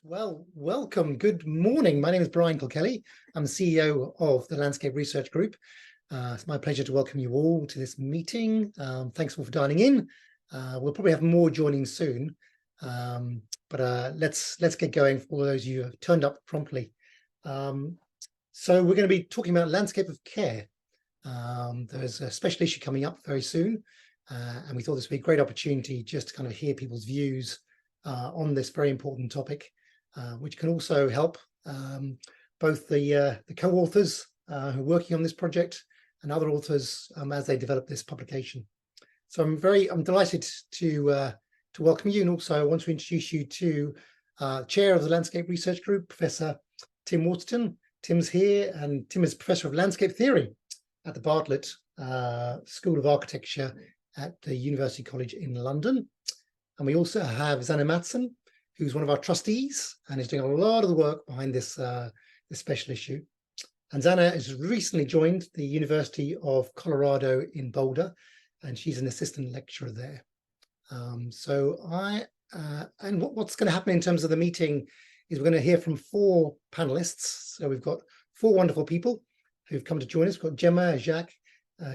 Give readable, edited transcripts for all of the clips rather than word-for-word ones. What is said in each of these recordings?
Well, welcome. Good morning. My name is Brian Kilkelly. I'm the CEO of the Landscape Research Group. It's my pleasure to welcome you all to this meeting. Thanks all for dialing in. We'll probably have more joining soon, but let's get going for all those of you who have turned up promptly. So we're going to be talking about landscape of care. There's a special issue coming up very soon, and we thought this would be a great opportunity just to kind of hear people's views on this very important topic, which can also help both the co-authors who are working on this project and other authors as they develop this publication. So I'm delighted to welcome you, and also I want to introduce you to Chair of the Landscape Research Group, Professor Tim Waterton. Tim's here, and Tim is Professor of Landscape Theory at the Bartlett School of Architecture at the University College in London. And we also have Zanna Mattsson, who's one of our trustees and is doing a lot of the work behind this, this special issue. And Zanna has recently joined the University of Colorado in Boulder, and she's an assistant lecturer there. And what's going to happen in terms of the meeting is we're going to hear from four panelists. So we've got four wonderful people who've come to join us. We've got Gemma, Jacques,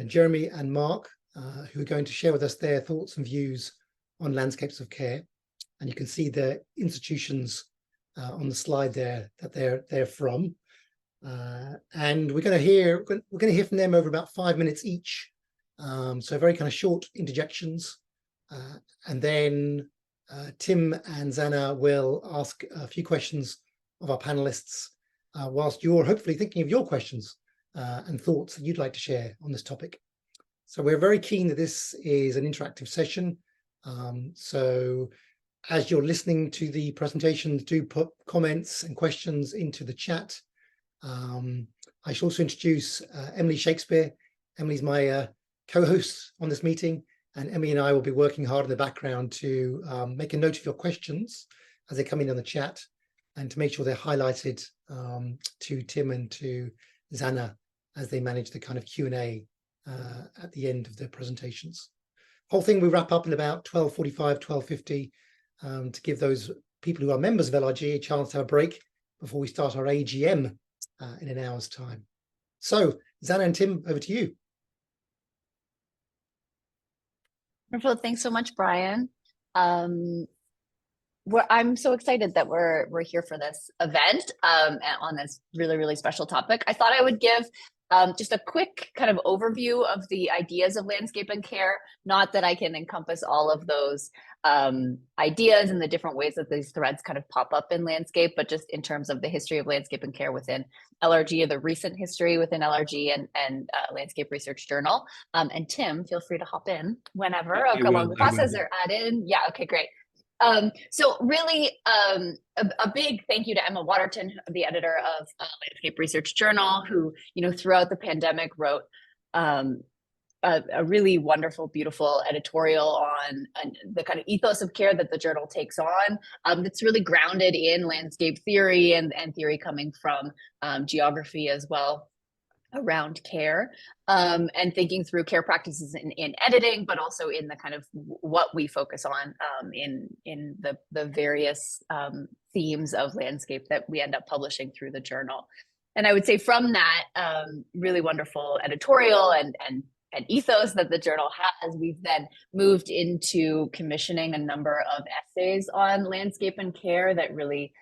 Jeremy, and Mark, who are going to share with us their thoughts and views on landscapes of care. And you can see the institutions on the slide there that they're from. And we're going to hear from them over about 5 minutes each. So very kind of short interjections. And then Tim and Zanna will ask a few questions of our panelists whilst you're hopefully thinking of your questions and thoughts that you'd like to share on this topic. So we're very keen that this is an interactive session. So as you're listening to the presentations, do put comments and questions into the chat. I should also introduce Emily Shakespeare. Emily's my co-host on this meeting, and Emily and I will be working hard in the background to make a note of your questions as they come in on the chat, and to make sure they're highlighted to Tim and to Zanna as they manage the kind of Q&A at the end of the presentations. Whole thing we wrap up in about 12:45, 12:50 to give those people who are members of LRG a chance to have a break before we start our AGM in an hour's time. So Zanna and Tim, over to you. Wonderful. Thanks so much, Brian. I'm so excited that we're here for this event on this really, really special topic. I thought I would give just a quick kind of overview of the ideas of landscape and care. Not that I can encompass all of those ideas and the different ways that these threads kind of pop up in landscape, but just in terms of the history of landscape and care within LRG, or the recent history within LRG and Landscape Research Journal. And Tim, feel free to hop in whenever along the process or add in. Yeah, okay, great. So really a big thank you to Emma Waterton, the editor of Landscape Research Journal, who, throughout the pandemic wrote a really wonderful, beautiful editorial on the kind of ethos of care that the journal takes on. That's really grounded in landscape theory and theory coming from geography as well around care, and thinking through care practices in editing, but also in the kind of what we focus on in the various themes of landscape that we end up publishing through the journal. And I would say from that really wonderful editorial and ethos that the journal has, we've then moved into commissioning a number of essays on landscape and care that really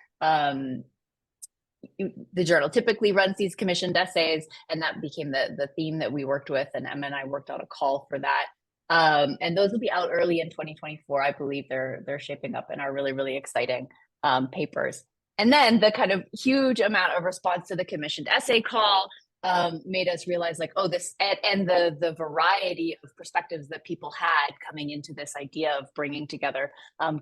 the journal typically runs these commissioned essays, and that became the theme that we worked with, and Emma and I worked on a call for that. And those will be out early in 2024. I believe they're shaping up and are really, really exciting papers. And then the kind of huge amount of response to the commissioned essay call made us realize, like, oh, this and the variety of perspectives that people had coming into this idea of bringing together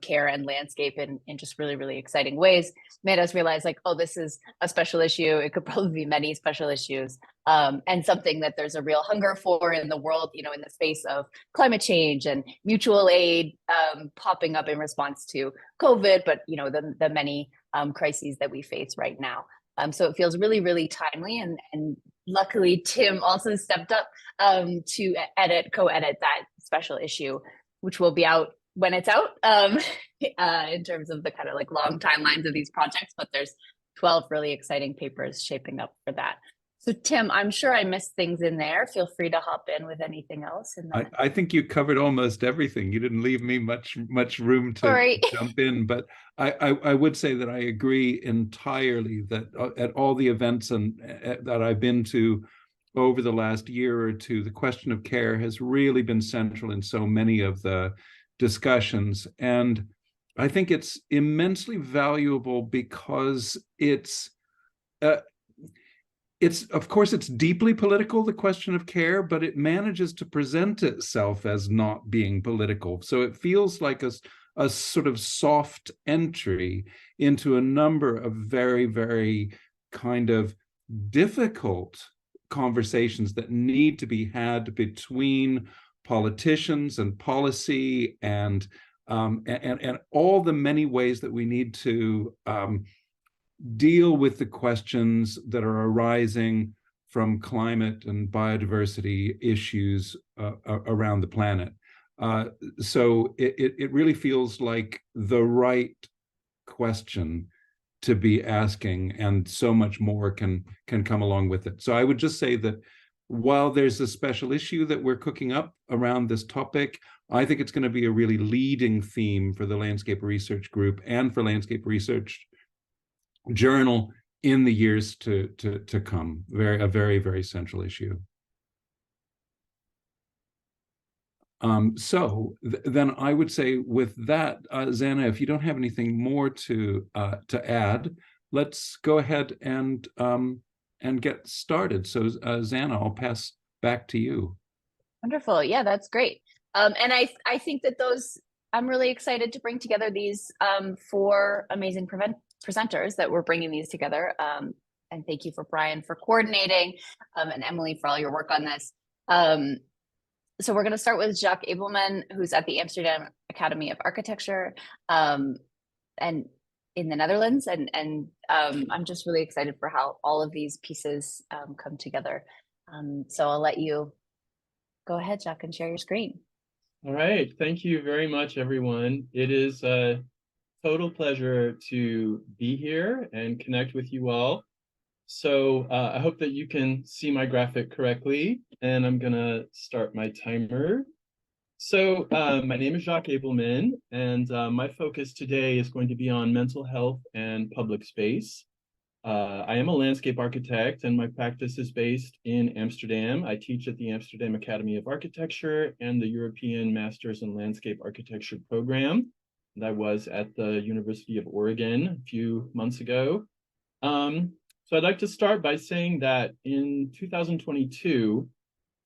care and landscape in just really, really exciting ways, made us realize, like, oh, this is a special issue. It could probably be many special issues, and something that there's a real hunger for in the world, in the space of climate change and mutual aid popping up in response to COVID, but the many crises that we face right now. So it feels really, really timely, and luckily Tim also stepped up to co-edit that special issue, which will be out when it's out, in terms of the kind of like long timelines of these projects, but there's 12 really exciting papers shaping up for that. So Tim, I'm sure I missed things in there. Feel free to hop in with anything else. And then... I think you covered almost everything. You didn't leave me much room to jump in, but I would say that I agree entirely that at all the events that I've been to over the last year or two, the question of care has really been central in so many of the discussions. And I think it's immensely valuable because it's of course, it's deeply political, the question of care, but it manages to present itself as not being political. So it feels like a sort of soft entry into a number of very, very kind of difficult conversations that need to be had between politicians and policy and all the many ways that we need to deal with the questions that are arising from climate and biodiversity issues around the planet. So it really feels like the right question to be asking, and so much more can come along with it. So I would just say that while there's a special issue that we're cooking up around this topic, I think it's going to be a really leading theme for the Landscape Research Group and for Landscape Research Journal in the years to come. A very, very central issue. Then I would say with that, Zana, if you don't have anything more to add, let's go ahead and get started. So Zana, I'll pass back to you. Wonderful. Yeah, that's great. And I think that I'm really excited to bring together these 4 amazing presenters that we're bringing these together. And thank you for Brian for coordinating, and Emily for all your work on this. So we're going to start with Jacques Abelman, who's at the Amsterdam Academy of Architecture, and in the Netherlands. And I'm just really excited for how all of these pieces come together. So I'll let you go ahead, Jacques, and share your screen. All right. Thank you very much, everyone. It is a total pleasure to be here and connect with you all. So I hope that you can see my graphic correctly, and I'm gonna start my timer. So my name is Jacques Abelman, and my focus today is going to be on mental health and public space. I am a landscape architect, and my practice is based in Amsterdam. I teach at the Amsterdam Academy of Architecture and the European Masters in Landscape Architecture program. And I was at the University of Oregon a few months ago. So I'd like to start by saying that in 2022,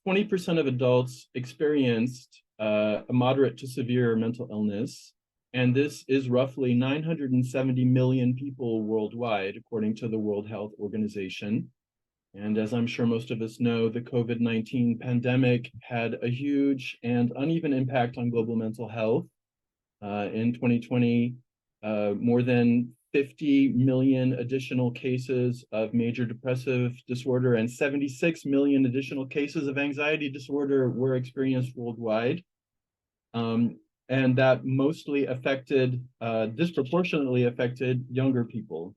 20% of adults experienced a moderate to severe mental illness. And this is roughly 970 million people worldwide, according to the World Health Organization. And as I'm sure most of us know, the COVID-19 pandemic had a huge and uneven impact on global mental health. In 2020, more than 50 million additional cases of major depressive disorder and 76 million additional cases of anxiety disorder were experienced worldwide. And that mostly disproportionately affected younger people.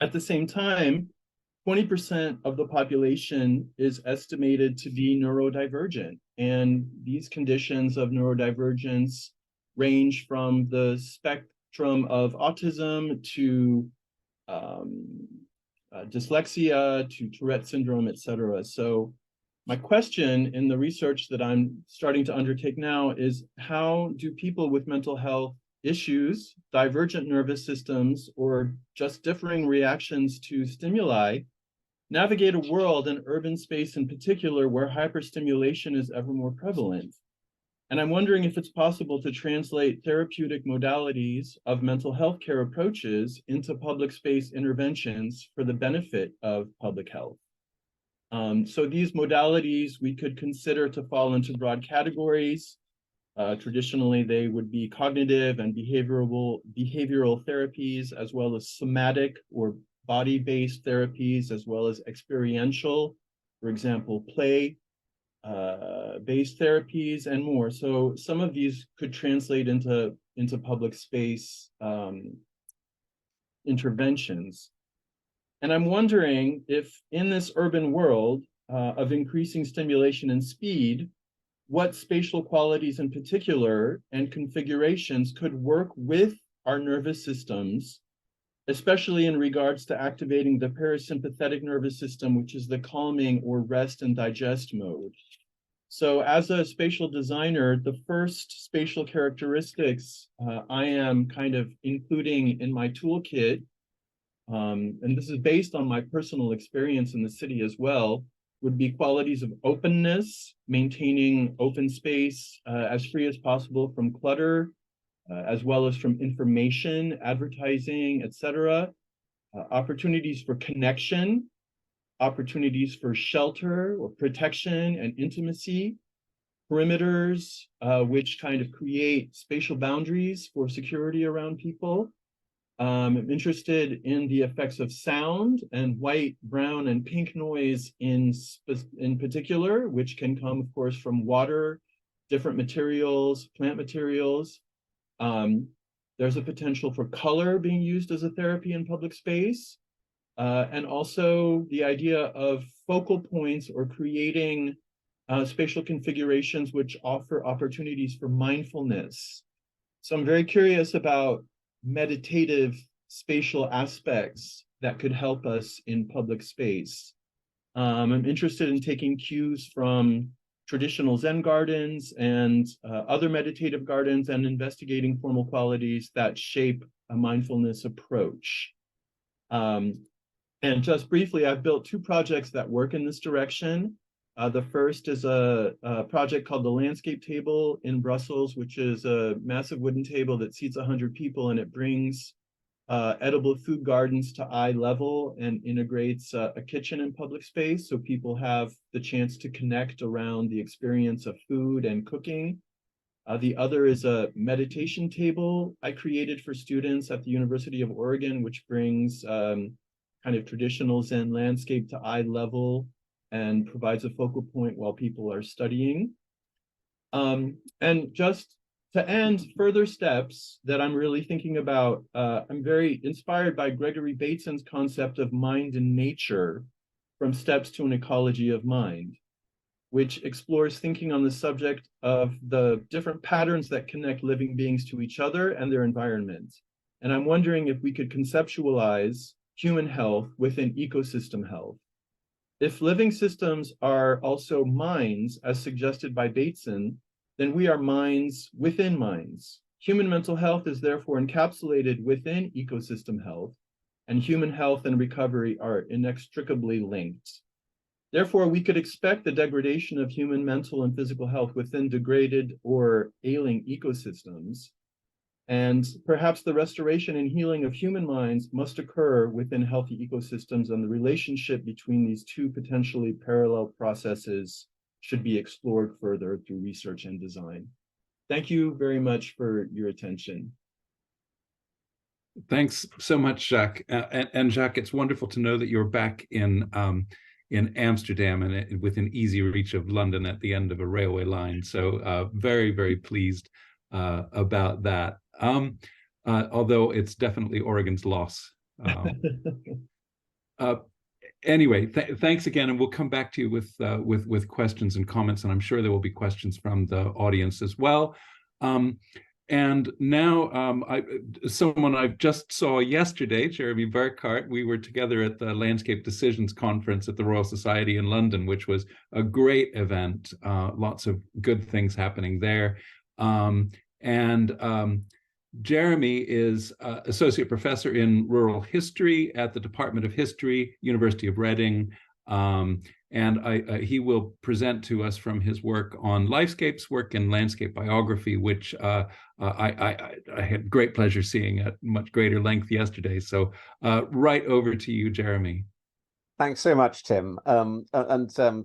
At the same time, 20% of the population is estimated to be neurodivergent. And these conditions of neurodivergence range from the spectrum of autism to dyslexia to Tourette syndrome, et cetera. So my question in the research that I'm starting to undertake now is, how do people with mental health issues, divergent nervous systems, or just differing reactions to stimuli navigate a world, in urban space in particular, where hyperstimulation is ever more prevalent? And I'm wondering if it's possible to translate therapeutic modalities of mental health care approaches into public space interventions for the benefit of public health. So these modalities we could consider to fall into broad categories. Traditionally, they would be cognitive and behavioral therapies, as well as somatic or body-based therapies, as well as experiential, for example, play, based therapies, and more. So some of these could translate into public space interventions. And I'm wondering if in this urban world of increasing stimulation and speed, what spatial qualities in particular and configurations could work with our nervous systems, especially in regards to activating the parasympathetic nervous system, which is the calming or rest and digest mode. So as a spatial designer, the first spatial characteristics I am kind of including in my toolkit, and this is based on my personal experience in the city as well, would be qualities of openness, maintaining open space as free as possible from clutter, as well as from information, advertising, etc. Opportunities for connection, opportunities for shelter or protection and intimacy, perimeters, which kind of create spatial boundaries for security around people. I'm interested in the effects of sound and white, brown, and pink noise in particular, which can come, of course, from water, different materials, plant materials. There's a potential for color being used as a therapy in public space. And also the idea of focal points or creating spatial configurations which offer opportunities for mindfulness. So I'm very curious about meditative spatial aspects that could help us in public space. I'm interested in taking cues from traditional Zen gardens and other meditative gardens and investigating formal qualities that shape a mindfulness approach. And just briefly, I've built 2 projects that work in this direction. The first is a project called the Landscape Table in Brussels, which is a massive wooden table that seats 100 people, and it brings edible food gardens to eye level and integrates a kitchen in public space, so people have the chance to connect around the experience of food and cooking. The other is a meditation table I created for students at the University of Oregon, which brings kind of traditional Zen landscape to eye level and provides a focal point while people are studying. And just to end, further steps that I'm really thinking about, I'm very inspired by Gregory Bateson's concept of mind and nature from Steps to an Ecology of Mind, which explores thinking on the subject of the different patterns that connect living beings to each other and their environment. And I'm wondering if we could conceptualize human health within ecosystem health. If living systems are also minds, as suggested by Bateson, then we are minds within minds. Human mental health is therefore encapsulated within ecosystem health, and human health and recovery are inextricably linked. Therefore, we could expect the degradation of human mental and physical health within degraded or ailing ecosystems. And perhaps the restoration and healing of human minds must occur within healthy ecosystems, and the relationship between these 2 potentially parallel processes should be explored further through research and design. Thank you very much for your attention. Thanks so much, Jacques. And Jacques, it's wonderful to know that you're back in Amsterdam and within easy reach of London at the end of a railway line. So very, very pleased about that. Although it's definitely Oregon's loss. Anyway, thanks again, and we'll come back to you with questions and comments, and I'm sure there will be questions from the audience as well. And now, someone I just saw yesterday, Jeremy Burkhart, we were together at the Landscape Decisions Conference at the Royal Society in London, which was a great event. Lots of good things happening there. Jeremy is associate professor in rural history at the Department of History, University of Reading. And he will present to us from his work on Lifescapes, work in landscape biography, which I had great pleasure seeing at much greater length yesterday. So right over to you, Jeremy. Thanks so much, Tim. And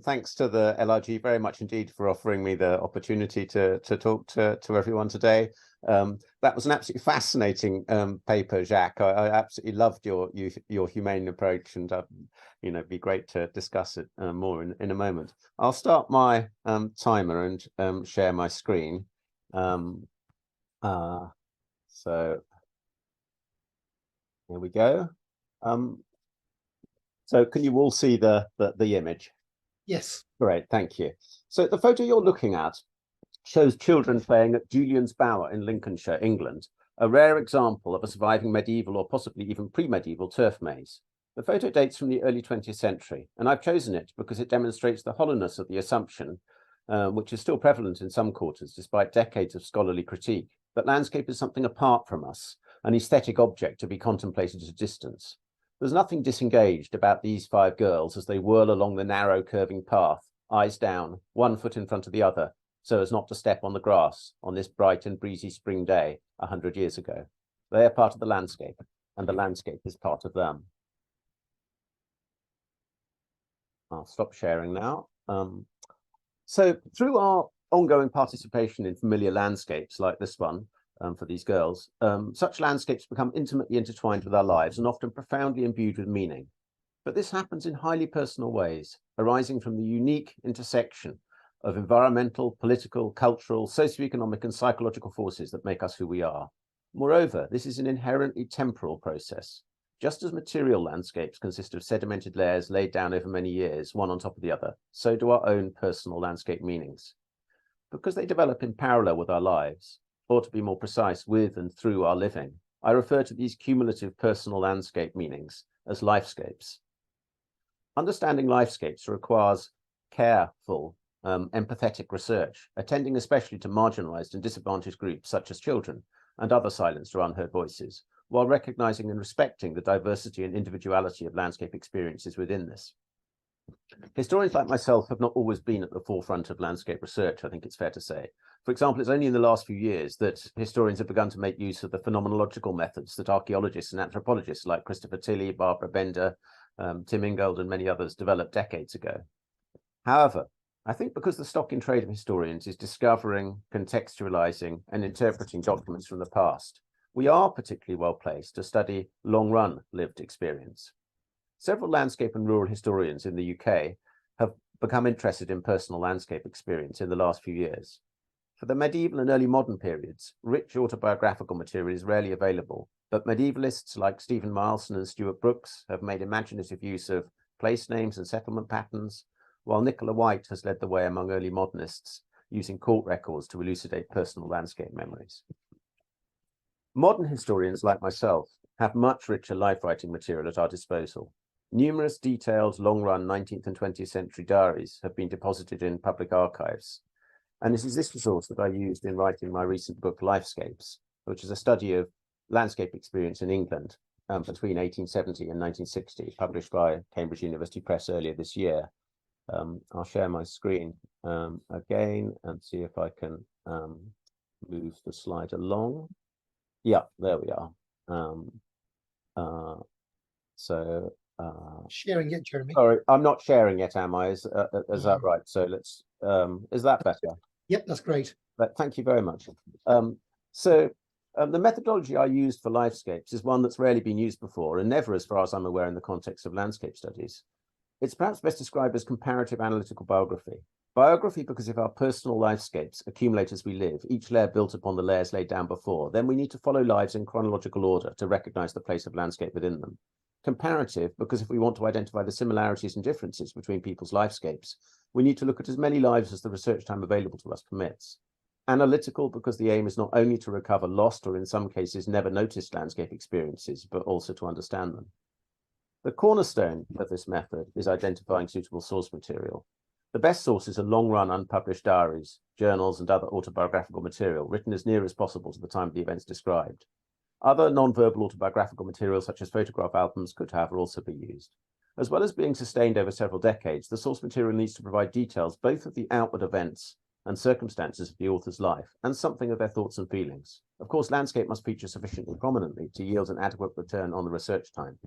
thanks to the LRG very much indeed for offering me the opportunity to talk to everyone today. That was an absolutely fascinating paper, Jacques. I absolutely loved your humane approach, and it'd be great to discuss it more in a moment. I'll start my timer and share my screen. So here we go. So can you all see the image? Yes. Great, thank you. So the photo you're looking at shows children playing at Julian's Bower in Lincolnshire, England, a rare example of a surviving medieval or possibly even pre-medieval turf maze. The photo dates from the early 20th century, and I've chosen it because it demonstrates the hollowness of the assumption, which is still prevalent in some quarters despite decades of scholarly critique, that landscape is something apart from us, an aesthetic object to be contemplated at a distance. There's nothing disengaged about these 5 girls as they whirl along the narrow curving path, eyes down, one foot in front of the other, so as not to step on the grass on this bright and breezy spring day 100 years ago. They are part of the landscape, and the landscape is part of them. I'll stop sharing now. So through our ongoing participation in familiar landscapes like this one, for these girls, such landscapes become intimately intertwined with our lives and often profoundly imbued with meaning. But this happens in highly personal ways, arising from the unique intersection of environmental, political, cultural, socioeconomic, and psychological forces that make us who we are. Moreover, this is an inherently temporal process. Just as material landscapes consist of sedimented layers laid down over many years, one on top of the other, so do our own personal landscape meanings. Because they develop in parallel with our lives, or to be more precise, with and through our living, I refer to these cumulative personal landscape meanings as lifescapes. Understanding lifescapes requires careful, empathetic research, attending especially to marginalized and disadvantaged groups such as children and other silenced or unheard voices, while recognizing and respecting the diversity and individuality of landscape experiences within this. Historians like myself have not always been at the forefront of landscape research, I think it's fair to say. For example, it's only in the last few years that historians have begun to make use of the phenomenological methods that archaeologists and anthropologists like Christopher Tilley, Barbara Bender, Tim Ingold, and many others developed decades ago. However, I think because the stock in trade of historians is discovering, contextualizing, and interpreting documents from the past, we are particularly well placed to study long-run lived experience. Several landscape and rural historians in the UK have become interested in personal landscape experience in the last few years. For the medieval and early modern periods, rich autobiographical material is rarely available, but medievalists like Stephen Milson and Stuart Brooks have made imaginative use of place names and settlement patterns, while Nicola White has led the way among early modernists, using court records to elucidate personal landscape memories. Modern historians like myself have much richer life-writing material at our disposal. Numerous detailed, long-run 19th and 20th century diaries have been deposited in public archives. And it is this resource that I used in writing my recent book, Lifescapes, which is a study of landscape experience in England between 1870 and 1960, published by Cambridge University Press earlier this year. I'll share my screen again and see if I can move the slide along. Yeah, there we are. Sharing it, Jeremy. Sorry, I'm not sharing yet, am I? Is that right? So let's, is that better? Yep, that's great. But thank you very much. The methodology I used for Lifescapes is one that's rarely been used before and never, as far as I'm aware, in the context of landscape studies. It's perhaps best described as comparative analytical biography. Biography because if our personal lifescapes accumulate as we live, each layer built upon the layers laid down before, then we need to follow lives in chronological order to recognize the place of landscape within them. Comparative because if we want to identify the similarities and differences between people's lifescapes, we need to look at as many lives as the research time available to us permits. Analytical because the aim is not only to recover lost or in some cases never noticed landscape experiences, but also to understand them. The cornerstone of this method is identifying suitable source material. The best sources are long-run unpublished diaries, journals, and other autobiographical material written as near as possible to the time of the events described. Other non-verbal autobiographical material such as photograph albums could, however, also be used. As well as being sustained over several decades, the source material needs to provide details both of the outward events and circumstances of the author's life and something of their thoughts and feelings. Of course, landscape must feature sufficiently prominently to yield an adequate return on the research time.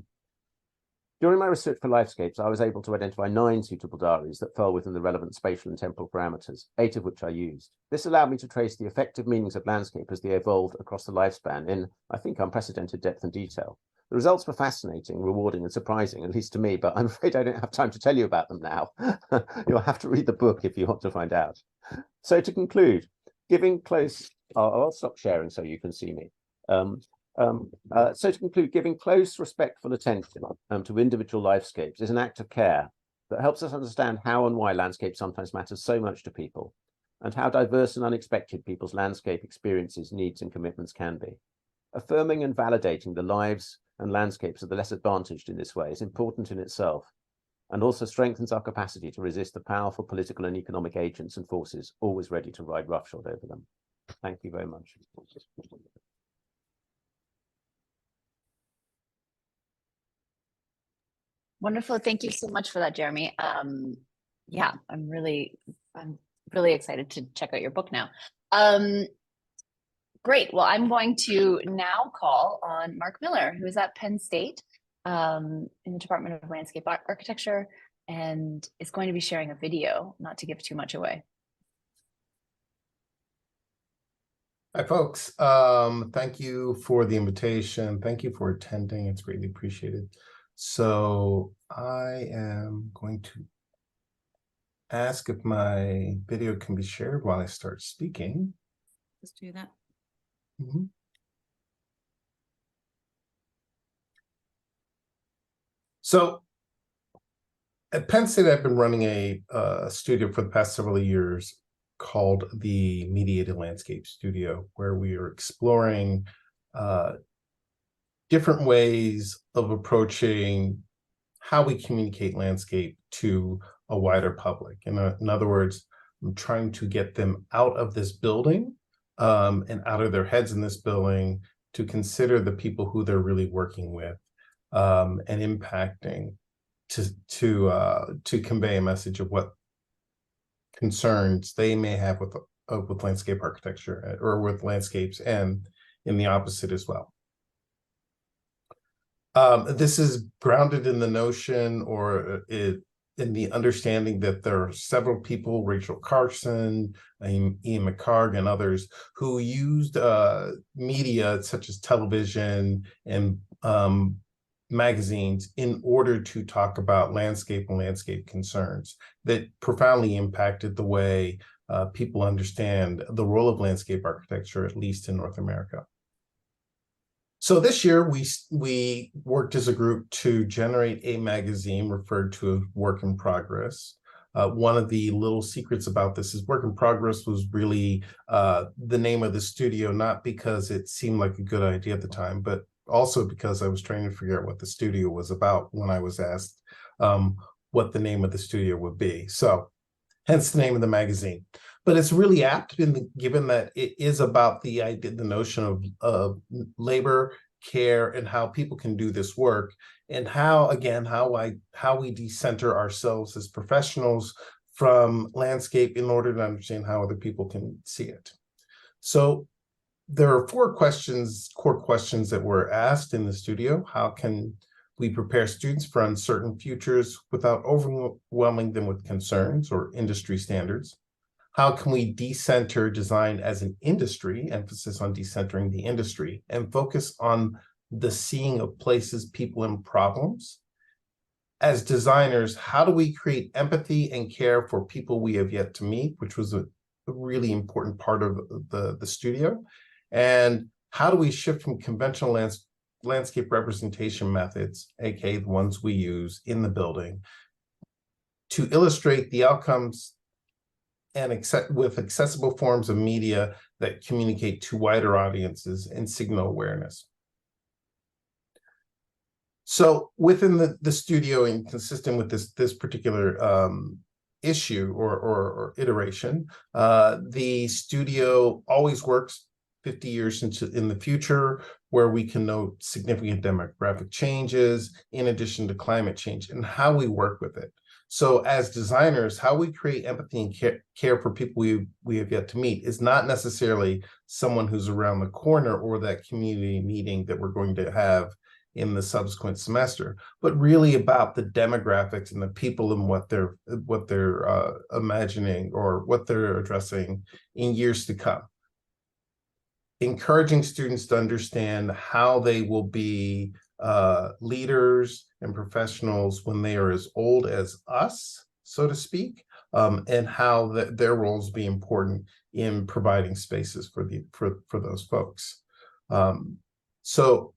During my research for Lifescapes, I was able to identify 9 suitable diaries that fell within the relevant spatial and temporal parameters, 8 of which I used. This allowed me to trace the effective meanings of landscape as they evolved across the lifespan in, I think, unprecedented depth and detail. The results were fascinating, rewarding, and surprising, at least to me, but I'm afraid I don't have time to tell you about them now. You'll have to read the book if you want to find out. So to conclude, giving close, I'll stop sharing so you can see me. So to conclude, giving close, respectful attention to individual lifescapes is an act of care that helps us understand how and why landscape sometimes matters so much to people, and how diverse and unexpected people's landscape experiences, needs, and commitments can be. Affirming and validating the lives and landscapes of the less advantaged in this way is important in itself, and also strengthens our capacity to resist the powerful political and economic agents and forces always ready to ride roughshod over them. Thank you very much. Wonderful. Thank you so much for that, Jeremy. Yeah, I'm really excited to check out your book now. Great. Well, I'm going to now call on Mark Miller, who is at Penn State in the Department of Landscape Architecture, and is going to be sharing a video, not to give too much away. Hi, folks. Thank you for the invitation. Thank you for attending. It's greatly appreciated. So I am going to ask if my video can be shared while I start speaking. Let's do that. Mhm. So at Penn State, I've been running a studio for the past several years called the Mediated Landscape Studio, where we are exploring different ways of approaching how we communicate landscape to a wider public. In other words, I'm trying to get them out of this building and out of their heads in this building to consider the people who they're really working with and impacting to convey a message of what concerns they may have with landscape architecture or with landscapes, and in the opposite as well. This is grounded in the notion or in the understanding that there are several people, Rachel Carson, Ian McHargue, and others, who used media such as television and magazines in order to talk about landscape and landscape concerns that profoundly impacted the way people understand the role of landscape architecture, at least in North America. So this year, we worked as a group to generate a magazine referred to as Work in Progress. One of the little secrets about this is Work in Progress was really the name of the studio, not because it seemed like a good idea at the time, but also because I was trying to figure out what the studio was about when I was asked what the name of the studio would be. So hence the name of the magazine. But it's really apt given that it is about the idea, the notion of labor, care, and how people can do this work, and how we decenter ourselves as professionals from landscape in order to understand how other people can see it. So there are 4 core questions that were asked in the studio. How can we prepare students for uncertain futures without overwhelming them with concerns or industry standards? How can we decenter design as an industry, emphasis on decentering the industry, and focus on the seeing of places, people, and problems? As designers, how do we create empathy and care for people we have yet to meet, which was a really important part of the studio? And how do we shift from conventional landscape representation methods, aka the ones we use in the building, to illustrate the outcomes and with accessible forms of media that communicate to wider audiences and signal awareness? So within the studio, and consistent with this particular issue or iteration, the studio always works 50 years in the future, where we can note significant demographic changes in addition to climate change and how we work with it. So as designers, how we create empathy and care for people we have yet to meet is not necessarily someone who's around the corner or that community meeting that we're going to have in the subsequent semester, but really about the demographics and the people and what they're imagining or what they're addressing in years to come. Encouraging students to understand how they will be leaders and professionals when they are as old as us, so to speak, and how their roles be important in providing spaces for those folks. So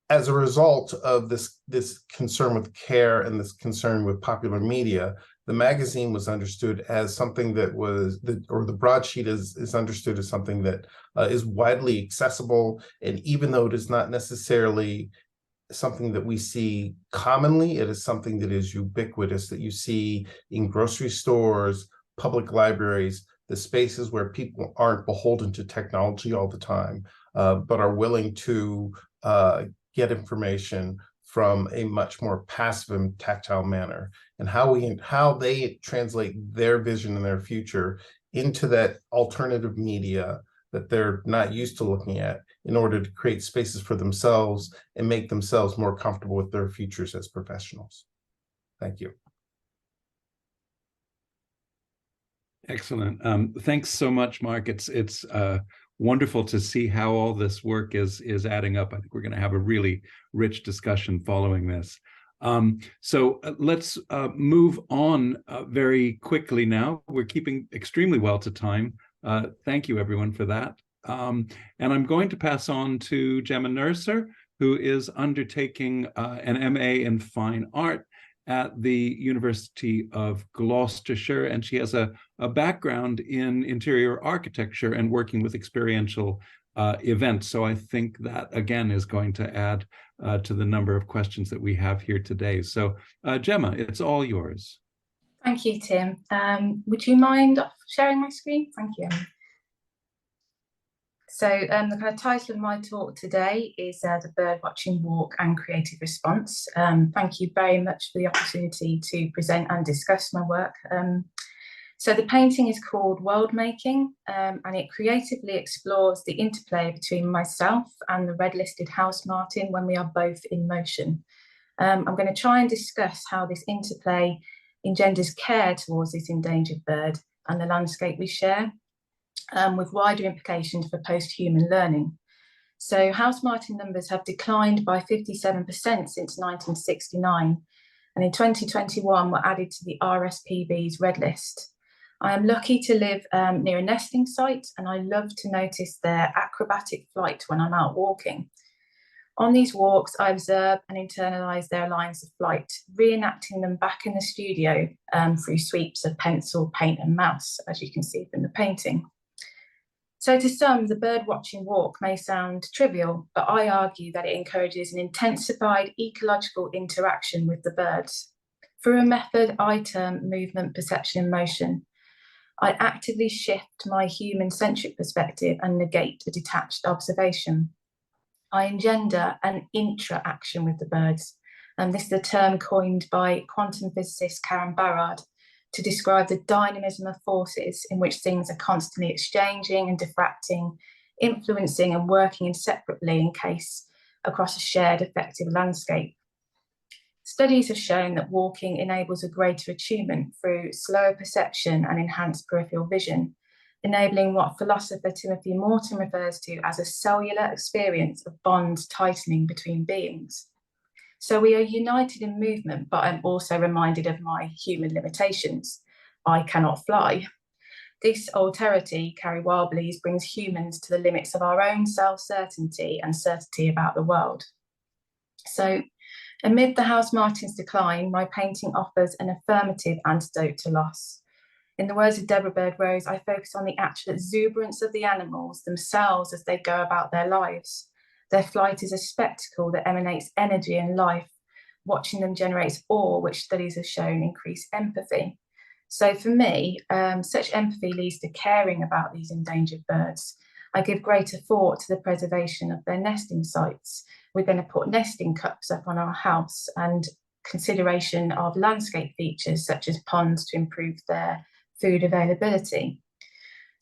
as a result of this concern with care and this concern with popular media, the magazine was understood as something that was, or the broadsheet is understood as something that is widely accessible. And even though it is not necessarily something that we see commonly, it is something that is ubiquitous, that you see in grocery stores, public libraries, the spaces where people aren't beholden to technology all the time, but are willing to get information from a much more passive and tactile manner, and how they translate their vision and their future into that alternative media that they're not used to looking at in order to create spaces for themselves and make themselves more comfortable with their futures as professionals. Thank you. Excellent. Thanks so much, Mark. It's wonderful to see how all this work is adding up. I think we're going to have a really rich discussion following this. So let's move on very quickly now. We're keeping extremely well to time. Thank you, everyone, for that. And I'm going to pass on to Gemma Nurser, who is undertaking an MA in Fine Art at the University of Gloucestershire, and she has a background in interior architecture and working with experiential events. So I think that, again, is going to add to the number of questions that we have here today. So Gemma, it's all yours. Thank you, Tim. Would you mind sharing my screen? Thank you. So the kind of title of my talk today is The Birdwatching Walk and Creative Response. Thank you very much for the opportunity to present and discuss my work. So the painting is called World Making, and it creatively explores the interplay between myself and the red-listed house martin when we are both in motion. I'm going to try and discuss how this interplay engenders care towards this endangered bird and the landscape we share, with wider implications for post-human learning. So house martin numbers have declined by 57% since 1969, and in 2021 were added to the RSPB's Red List. I am lucky to live near a nesting site, and I love to notice their acrobatic flight when I'm out walking. On these walks, I observe and internalise their lines of flight, reenacting them back in the studio through sweeps of pencil, paint and mouse, as you can see from the painting. So to some, the bird-watching walk may sound trivial, but I argue that it encourages an intensified ecological interaction with the birds. Through a method I term movement, perception and motion, I actively shift my human-centric perspective and negate a detached observation. I engender an intra-action with the birds, and this is a term coined by quantum physicist Karen Barad to describe the dynamism of forces in which things are constantly exchanging and diffracting, influencing and working inseparably in case across a shared effective landscape. Studies have shown that walking enables a greater attunement through slower perception and enhanced peripheral vision, enabling what philosopher Timothy Morton refers to as a cellular experience of bonds tightening between beings. So we are united in movement, but I'm also reminded of my human limitations. I cannot fly. This alterity, Carrie Weil believes, brings humans to the limits of our own self-certainty and certainty about the world. So amid the house martin's decline, my painting offers an affirmative antidote to loss. In the words of Deborah Bird Rose, I focus on the actual exuberance of the animals themselves as they go about their lives. Their flight is a spectacle that emanates energy and life. Watching them generates awe, which studies have shown increase empathy. So for me, such empathy leads to caring about these endangered birds. I give greater thought to the preservation of their nesting sites. We're going to put nesting cups up on our house and consideration of landscape features such as ponds to improve their food availability.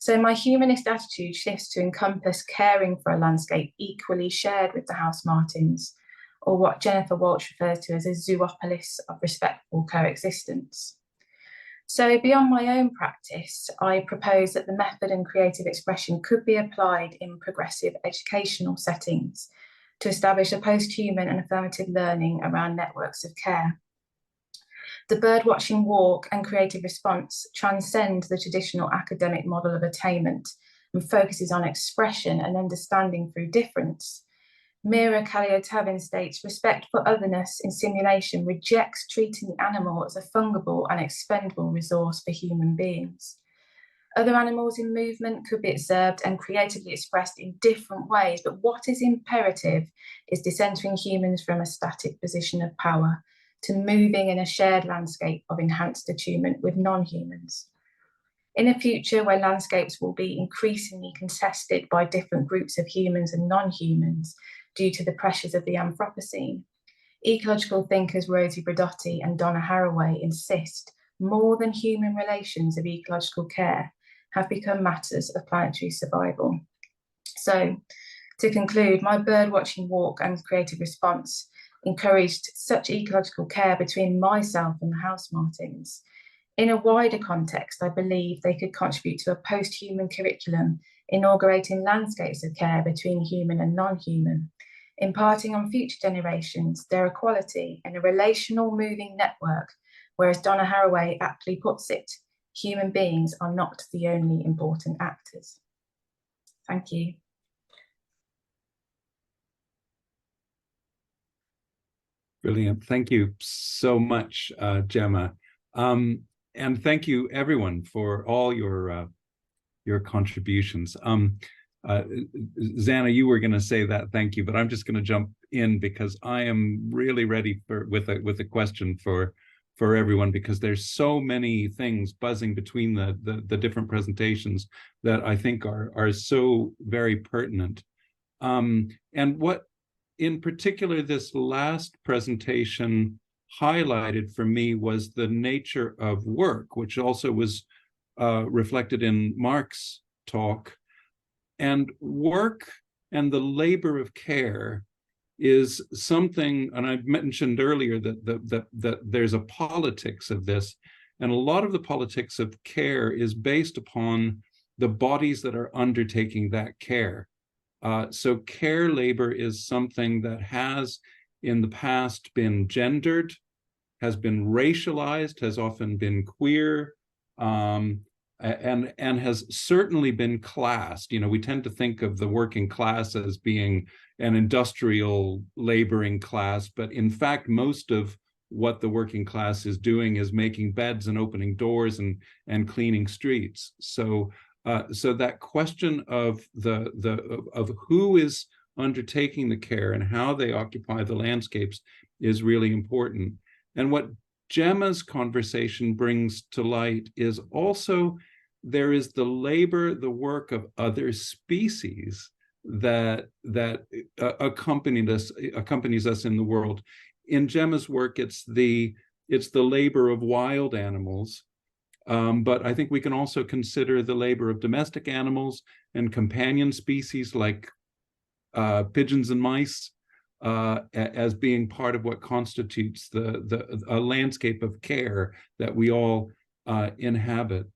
So my humanist attitude shifts to encompass caring for a landscape equally shared with the house martins. or what Jennifer Walsh refers to as a zoopolis of respectful coexistence. So beyond my own practice, I propose that the method and creative expression could be applied in progressive educational settings to establish a post-human and affirmative learning around networks of care. The birdwatching walk and creative response transcend the traditional academic model of attainment and focuses on expression and understanding through difference. Mira Kalliotakis states, respect for otherness in simulation rejects treating the animal as a fungible and expendable resource for human beings. Other animals in movement could be observed and creatively expressed in different ways, but what is imperative is decentering humans from a static position of power to moving in a shared landscape of enhanced attunement with non-humans. In a future where landscapes will be increasingly contested by different groups of humans and non-humans due to the pressures of the Anthropocene, ecological thinkers Rosie Braidotti and Donna Haraway insist more than human relations of ecological care have become matters of planetary survival. So, to conclude, my birdwatching walk and creative response encouraged such ecological care between myself and the house martins. In a wider context, I believe they could contribute to a post-human curriculum inaugurating landscapes of care between human and non-human, imparting on future generations their equality in a relational moving network, where, as Donna Haraway aptly puts it, human beings are not the only important actors. Thank you. Brilliant. Thank you so much, Gemma. And thank you, everyone, for all your contributions. Zana, you were going to say that, thank you, but I'm just going to jump in because I am really ready with a question for everyone, because there's so many things buzzing between the different presentations that I think are so very pertinent. And what in particular this last presentation highlighted for me was the nature of work, which also was reflected in Mark's talk. And work and the labor of care is something, and I mentioned earlier that there's a politics of this, and a lot of the politics of care is based upon the bodies that are undertaking that care. So care labor is something that has in the past been gendered, has been racialized, has often been queer, and has certainly been classed. You know, we tend to think of the working class as being an industrial laboring class, but in fact, most of what the working class is doing is making beds and opening doors and cleaning streets. So that question of of who is undertaking the care and how they occupy the landscapes is really important. And what Gemma's conversation brings to light is also there is the labor, the work of other species that accompanies us in the world. In Gemma's work, it's the labor of wild animals, but I think we can also consider the labor of domestic animals and companion species like pigeons and mice as being part of what constitutes a landscape of care that we all inhabit.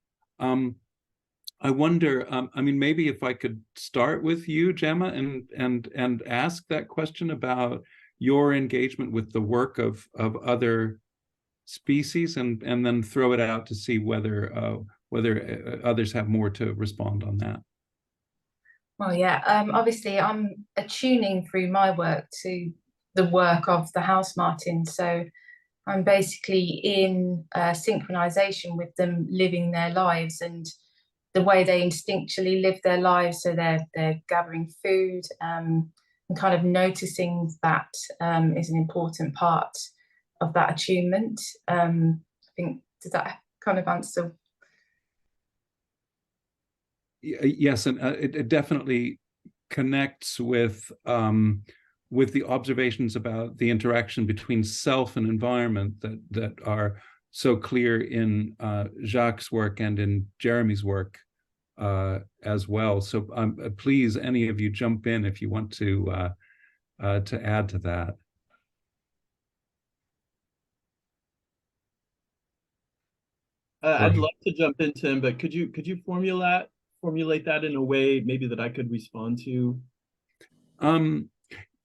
I wonder, I mean, maybe if I could start with you, Gemma, and ask that question about your engagement with the work of other species, and then throw it out to see whether others have more to respond on that. Well, yeah, obviously I'm attuning through my work to the work of the house martin, so I'm basically in synchronization with them living their lives and the way they instinctually live their lives. So they're gathering food, and kind of noticing that is an important part of that attunement. I think, does that kind of answer? Yes, and it definitely connects with the observations about the interaction between self and environment that are so clear in Jacques' work and in Jeremy's work as well. So please, any of you jump in if you want to add to that. I'd love to jump in, Tim, but could you formulate that in a way maybe that I could respond to?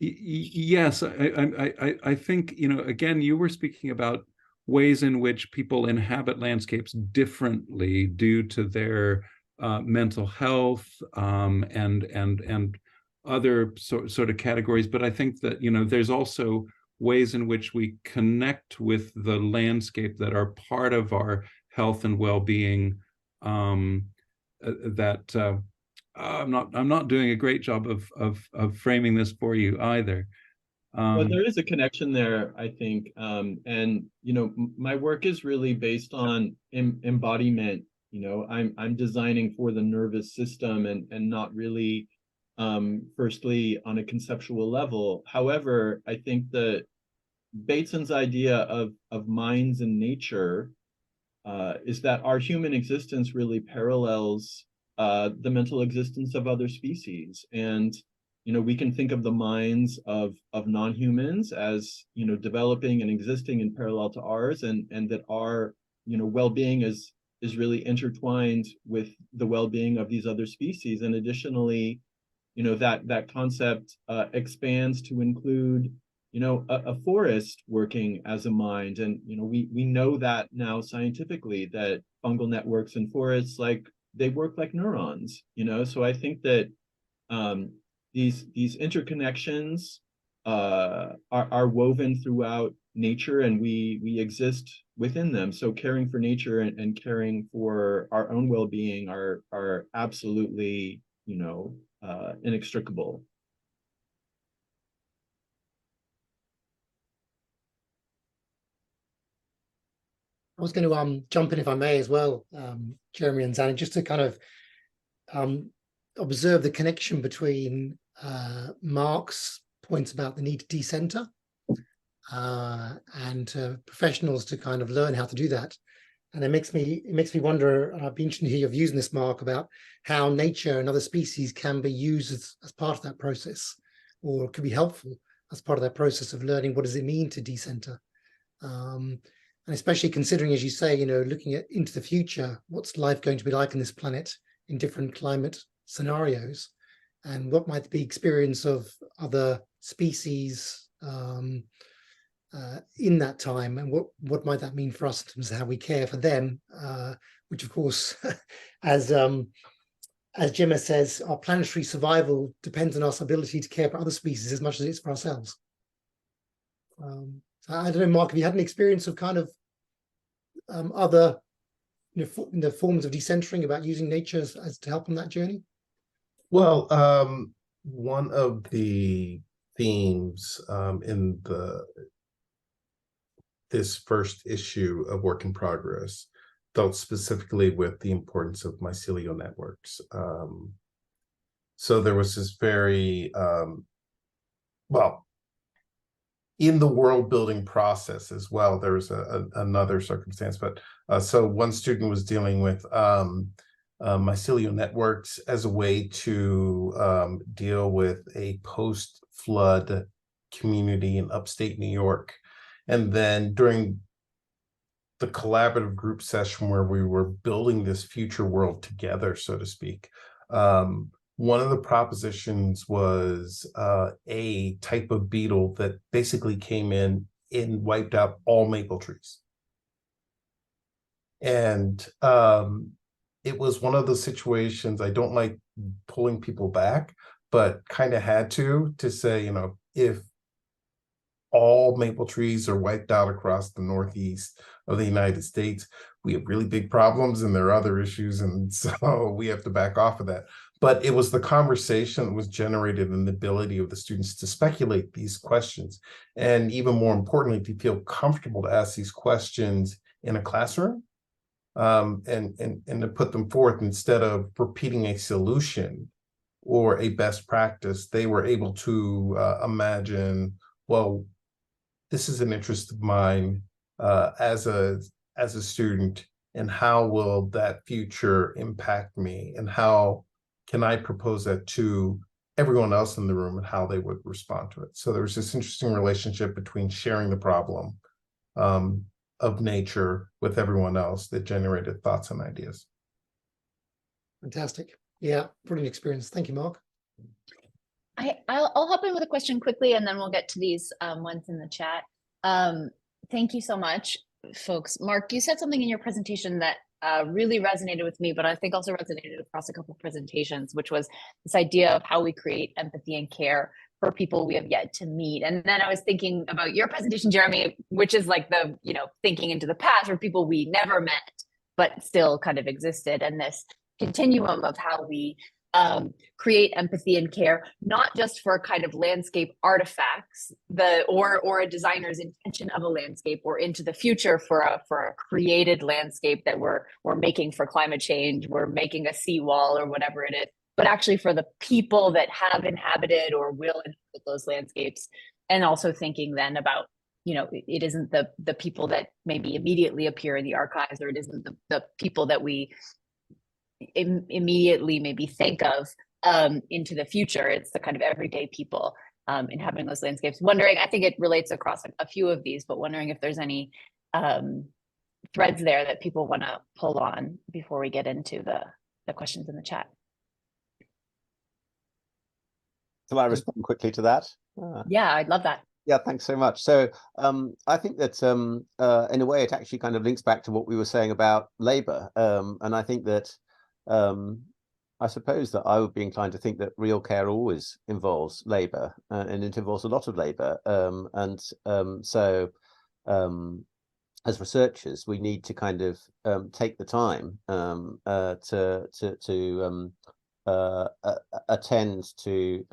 Yes, I think, again, you were speaking about ways in which people inhabit landscapes differently due to their mental health and other sort of categories. But I think that, there's also ways in which we connect with the landscape that are part of our health and well-being that I'm not doing a great job of framing this for you either. Well, there is a connection there, I think, and my work is really based on embodiment. I'm designing for the nervous system and not really, firstly, on a conceptual level. However, I think that Bateson's idea of minds in nature is that our human existence really parallels the mental existence of other species. And we can think of the minds of non-humans as developing and existing in parallel to ours, and that our well-being is really intertwined with the well-being of these other species. And additionally, that concept expands to include a forest working as a mind. And we know that now scientifically, that fungal networks in forests, they work like neurons. So I think that these interconnections are woven throughout nature, and we exist within them. So caring for nature and caring for our own well-being are absolutely inextricable. I was going to jump in, if I may, as well, Jeremy and Zanny, just to kind of observe the connection between Mark's points about the need to decenter and professionals to kind of learn how to do that. And it makes me wonder, and I'd be interested to hear your views on this, Mark, about how nature and other species can be used as part of that process, or could be helpful as part of that process of learning what does it mean to decenter. And especially considering, as you say, looking into the future, what's life going to be like on this planet in different climate scenarios, and what might be experience of other species in that time, and what might that mean for us in terms of how we care for them, which of course, as Gemma says, our planetary survival depends on our ability to care for other species as much as it's for ourselves. I don't know, Mark, have you had an experience of kind of other forms of decentering, about using nature as to help on that journey? Well, one of the themes in this first issue of Work in Progress dealt specifically with the importance of mycelial networks. So there was this very, in the world building process as well, there was another circumstance, but so one student was dealing with mycelial networks as a way to deal with a post-flood community in upstate New York. And then during the collaborative group session where we were building this future world together, so to speak, one of the propositions was a type of beetle that basically came in and wiped out all maple trees. And it was one of those situations, I don't like pulling people back, but kind of had to say, if all maple trees are wiped out across the Northeast of the United States, we have really big problems, and there are other issues, and so we have to back off of that. But it was the conversation that was generated and the ability of the students to speculate these questions, and even more importantly, to feel comfortable to ask these questions in a classroom, and to put them forth instead of repeating a solution or a best practice. They were able to imagine, well, this is an interest of mine as a student, and how will that future impact me, and how can I propose that to everyone else in the room, and how they would respond to it. So there was this interesting relationship between sharing the problem of nature with everyone else that generated thoughts and ideas. Fantastic. Yeah, brilliant experience. Thank you, Mark. I'll hop in with a question quickly, and then we'll get to these ones in the chat. Thank you so much, folks. Mark, you said something in your presentation that really resonated with me, but I think also resonated across a couple of presentations, which was this idea of how we create empathy and care for people we have yet to meet. And then I was thinking about your presentation, Jeremy, which is like the, thinking into the past for people we never met, but still kind of existed. And this continuum of how we create empathy and care, not just for kind of landscape artifacts, or a designer's intention of a landscape, or into the future for a created landscape that we're making for climate change, we're making a seawall or whatever it is, but actually for the people that have inhabited or will inhabit those landscapes. And also thinking then about, it isn't the people that maybe immediately appear in the archives, or it isn't the people that we immediately maybe think of into the future. It's the kind of everyday people inhabiting those landscapes. Wondering, I think it relates across a few of these, but wondering if there's any threads there that people want to pull on before we get into the questions in the chat. Shall I respond quickly to that? Yeah, I'd love that. Yeah, thanks so much. So I think that in a way, it actually kind of links back to what we were saying about labor. And I think that I suppose that I would be inclined to think that real care always involves labor, and it involves a lot of labor. So as researchers, we need to kind of take the time to attend to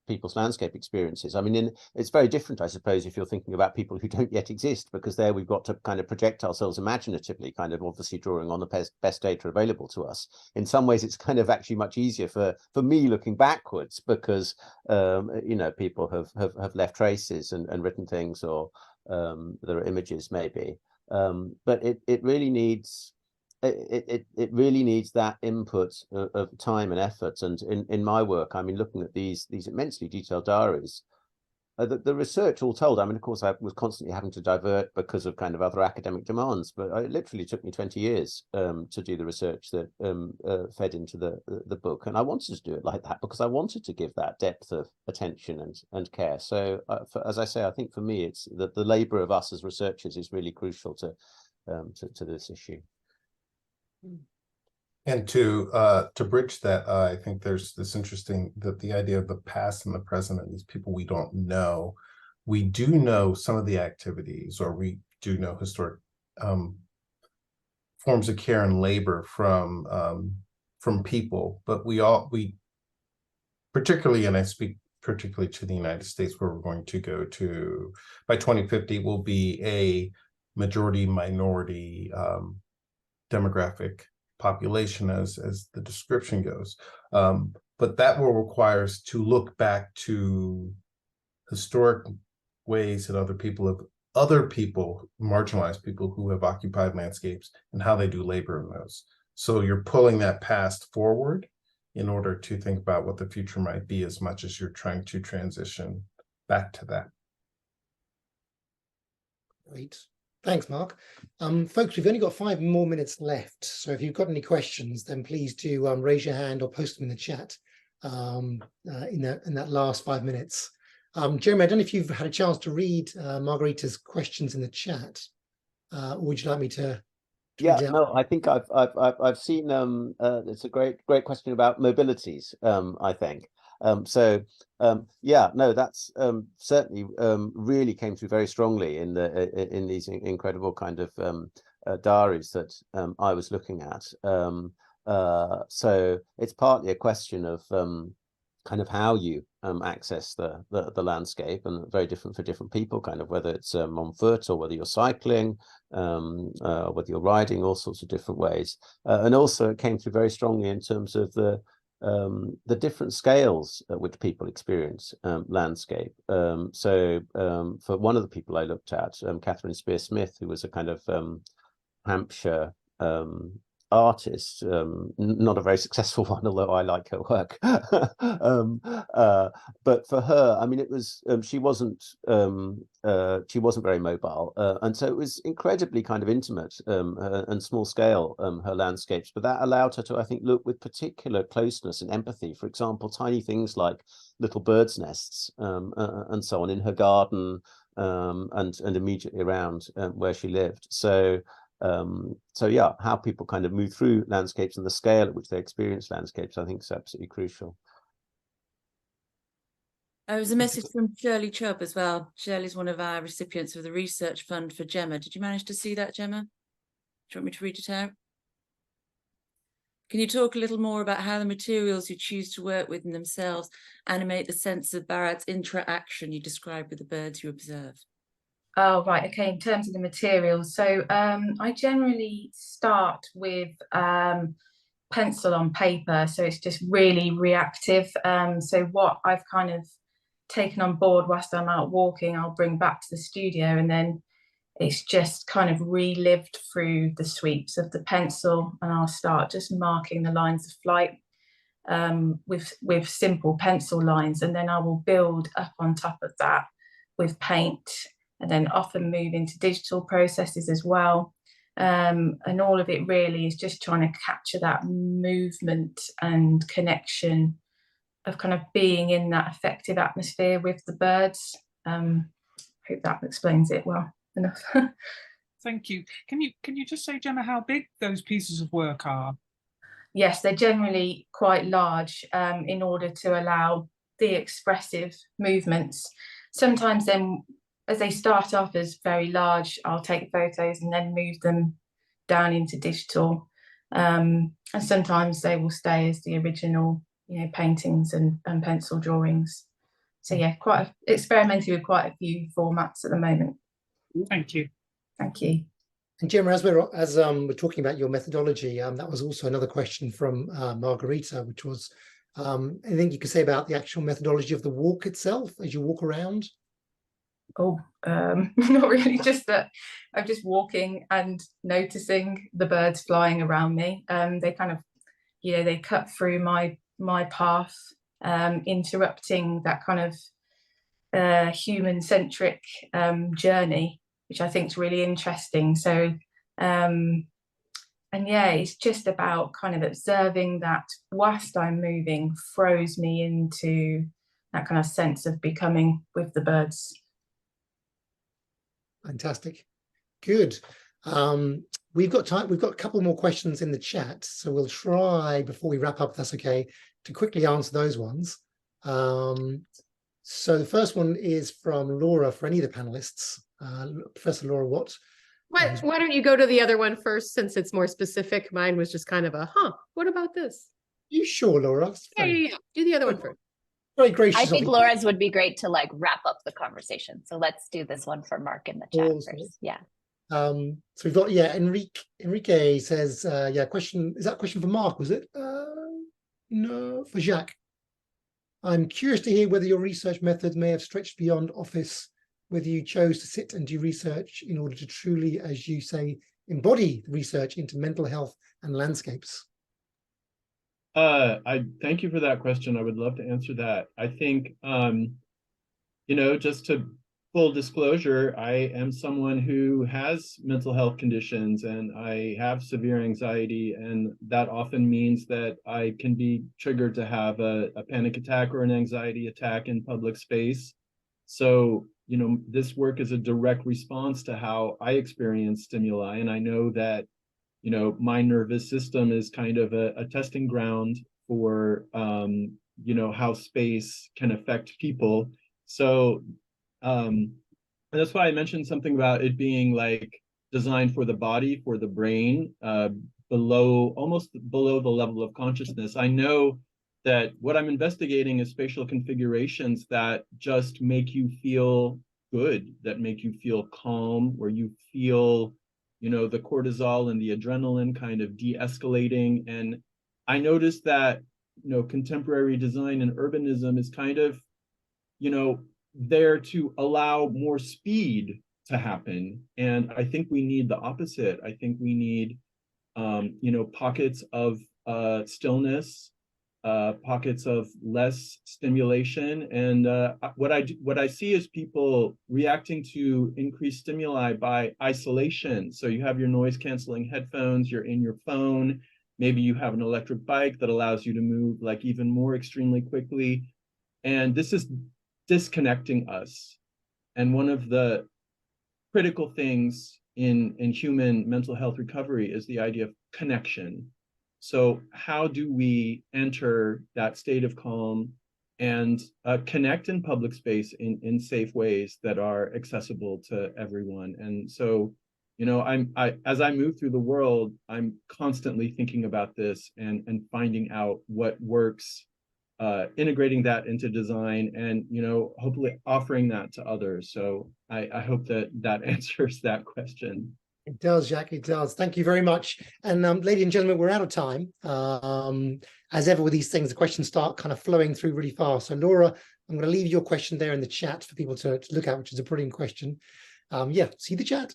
people's landscape experiences. I mean, it's very different, I suppose, if you're thinking about people who don't yet exist, because there we've got to kind of project ourselves imaginatively, kind of obviously drawing on the best data available to us. In some ways, it's kind of actually much easier for me looking backwards, because people have left traces and written things, or there are images maybe, but it really needs it really needs that input of time and effort. And in my work, I mean, looking at these immensely detailed diaries, the research all told, I mean, of course, I was constantly having to divert because of kind of other academic demands, but it literally took me 20 years to do the research that fed into the book. And I wanted to do it like that because I wanted to give that depth of attention and care. So as I say, I think for me, it's that the labor of us as researchers is really crucial to this issue. And to bridge that, I think there's this interesting, that the idea of the past and the present, and these people we don't know. We do know some of the activities, or we do know historic forms of care and labor from people, but we particularly, and I speak particularly to the United States, where we're going to go to by 2050 will be a majority minority demographic population, as the description goes, but that will require us to look back to historic ways that other people, marginalized people who have occupied landscapes, and how they do labor in those. So you're pulling that past forward in order to think about what the future might be, as much as you're trying to transition back to that. Great. Thanks, Mark. Folks, we've only got 5 more minutes left. So if you've got any questions, then please do raise your hand or post them in the chat in that last 5 minutes. Jeremy, I don't know if you've had a chance to read Margarita's questions in the chat. Or would you like me to? Yeah, no, I think I've seen it's a great question about mobilities, I think. Yeah, no, that's certainly really came through very strongly in these incredible kind of diaries that I was looking at. So it's partly a question of kind of how you access the landscape, and very different for different people, kind of whether it's on foot, or whether you're cycling, whether you're riding, all sorts of different ways. And also it came through very strongly in terms of the different scales at which people experience landscape. So for one of the people I looked at, Catherine Spear Smith, who was a kind of Hampshire artist, not a very successful one, although I like her work. But for her, I mean, it was she wasn't very mobile, and so it was incredibly kind of intimate and small scale, her landscapes. But that allowed her to, I think, look with particular closeness and empathy. For example, tiny things like little birds' nests and so on in her garden and immediately around where she lived. So yeah, how people kind of move through landscapes and the scale at which they experience landscapes, I think is absolutely crucial. There was a message from Shirley Chubb as well. Shirley's one of our recipients of the research fund for Gemma. Did you manage to see that, Gemma? Do you want me to read it out? Can you talk a little more about how the materials you choose to work with in themselves animate the sense of Bharat's interaction you describe with the birds you observe? Oh, right. Okay. In terms of the materials, so I generally start with pencil on paper. So it's just really reactive. So what I've kind of taken on board whilst I'm out walking, I'll bring back to the studio, and then it's just kind of relived through the sweeps of the pencil, and I'll start just marking the lines of flight with simple pencil lines, and then I will build up on top of that with paint, and then often move into digital processes as well. And all of it really is just trying to capture that movement and connection of kind of being in that affective atmosphere with the birds. Hope that explains it well enough. Thank you. Can you just say, Gemma, how big those pieces of work are? Yes, they're generally quite large in order to allow the expressive movements. Sometimes then, as they start off as very large, I'll take photos and then move them down into digital. And sometimes they will stay as the original, paintings and pencil drawings. So yeah, experimenting with quite a few formats at the moment. Thank you. Thank you. And Gemma, as we're talking about your methodology, that was also another question from Margarita, which was anything you could say about the actual methodology of the walk itself as you walk around? Oh, not really. Just that I'm just walking and noticing the birds flying around me. They kind of, they cut through my path, interrupting that kind of human-centric journey, which I think is really interesting. So, and yeah, it's just about kind of observing that whilst I'm moving throws me into that kind of sense of becoming with the birds. Fantastic. Good. We've got time. We've got a couple more questions in the chat, so we'll try, before we wrap up, if that's okay, to quickly answer those ones. So the first one is from Laura for any of the panelists. Professor Laura Watt. Why don't you go to the other one first, since it's more specific? Mine was just kind of a, what about this? You sure, Laura? Yeah. Do the other one first. Very gracious. I think Laura's would be great to wrap up the conversation. So let's do this one for Mark in the chat first. Yeah. So we've got, Enrique says, question, is that a question for Mark, was it? No, for Jacques. I'm curious to hear whether your research methods may have stretched beyond office, whether you chose to sit and do research in order to truly, as you say, embody research into mental health and landscapes. I thank you for that question. I would love to answer that. I think, just to full disclosure, I am someone who has mental health conditions and I have severe anxiety, and that often means that I can be triggered to have a panic attack or an anxiety attack in public space. So, this work is a direct response to how I experience stimuli, and I know that my nervous system is kind of a testing ground for, how space can affect people. So that's why I mentioned something about it being designed for the body, for the brain, almost below the level of consciousness. I know that what I'm investigating is spatial configurations that just make you feel good, that make you feel calm, where you feel the cortisol and the adrenaline kind of de-escalating. And I noticed that, contemporary design and urbanism is kind of, there to allow more speed to happen. And I think we need the opposite. I think we need pockets of stillness, pockets of less stimulation. And what I see is people reacting to increased stimuli by isolation. So you have your noise canceling headphones, you're in your phone, maybe you have an electric bike that allows you to move like even more extremely quickly. And this is disconnecting us. And one of the critical things in human mental health recovery is the idea of connection. So how do we enter that state of calm and connect in public space in safe ways that are accessible to everyone? And so, as I move through the world, I'm constantly thinking about this and finding out what works, integrating that into design, and hopefully offering that to others. So I hope that answers that question. It does, Jack, it does. Thank you very much. And ladies and gentlemen, we're out of time. As ever with these things, the questions start kind of flowing through really fast. So Laura, I'm going to leave your question there in the chat for people to look at, which is a brilliant question. See the chat.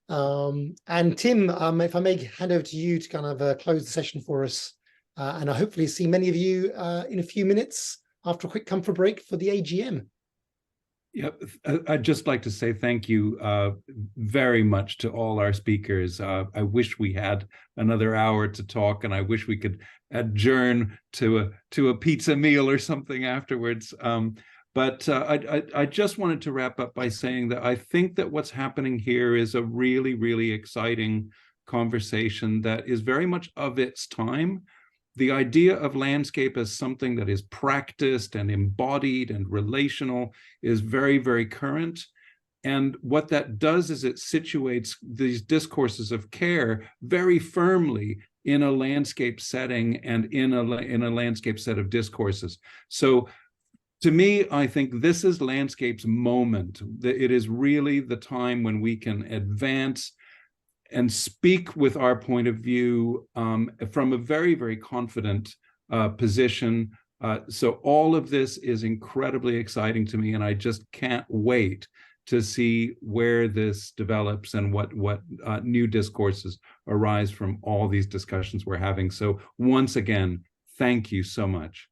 And Tim, if I may hand over to you to kind of close the session for us. And I hopefully see many of you in a few minutes after a quick comfort break for the AGM. Yep, I'd just like to say thank you very much to all our speakers. I wish we had another hour to talk, and I wish we could adjourn to a pizza meal or something afterwards. But I just wanted to wrap up by saying that I think that what's happening here is a really, really exciting conversation that is very much of its time. The idea of landscape as something that is practiced and embodied and relational is very, very current. And what that does is it situates these discourses of care very firmly in a landscape setting and in a landscape set of discourses. So to me, I think this is landscape's moment. It is really the time when we can advance and speak with our point of view from a very, very confident position. So all of this is incredibly exciting to me, and I just can't wait to see where this develops and what new discourses arise from all these discussions we're having. So once again, thank you so much.